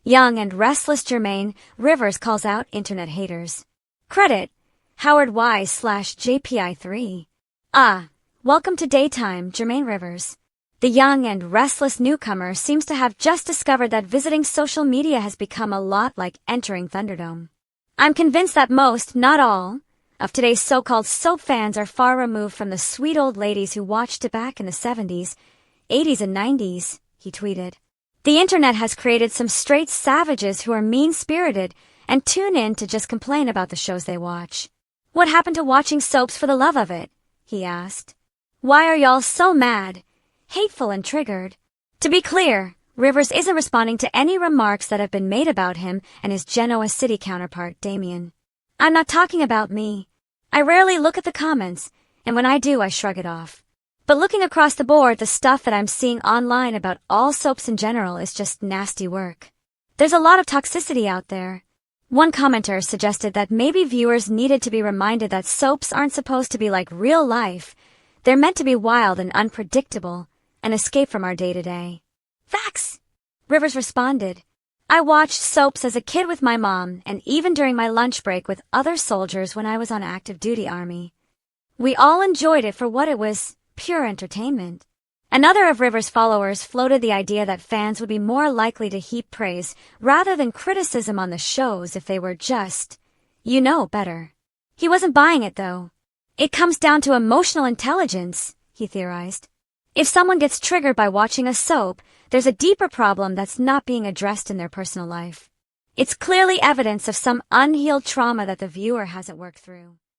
Young and restless Jermaine Rivers calls out internet haters. Credit, Howard Wise/JPI3. Welcome to Daytime, Jermaine Rivers. The young and restless newcomer seems to have just discovered that visiting social media has become a lot like entering Thunderdome. I'm convinced that most, not all, of today's so-called soap fans are far removed from the sweet old ladies who watched it back in the 70s, 80s, and 90s, he tweeted. The internet has created some straight savages who are mean-spirited and tune in to just complain about the shows they watch. What happened to watching soaps for the love of it? He asked. Why are y'all so mad, hateful, and triggered? To be clear, Rivers isn't responding to any remarks that have been made about him and his Genoa City counterpart, Damien. I'm not talking about me. I rarely look at the comments, and when I do, I shrug it off. But looking across the board, the stuff that I'm seeing online about all soaps in general is just nasty work. There's a lot of toxicity out there. One commenter suggested that maybe viewers needed to be reminded that soaps aren't supposed to be like real life. They're meant to be wild and unpredictable, an escape from our day-to-day. Facts! Rivers responded. I watched soaps as a kid with my mom and even during my lunch break with other soldiers when I was on active duty army. We all enjoyed it for what it was, pure entertainment. Another of Rivers' followers floated the idea that fans would be more likely to heap praise rather than criticism on the shows if they were just, better. He wasn't buying it, though. It comes down to emotional intelligence, he theorized. If someone gets triggered by watching a soap, there's a deeper problem that's not being addressed in their personal life. It's clearly evidence of some unhealed trauma that the viewer hasn't worked through.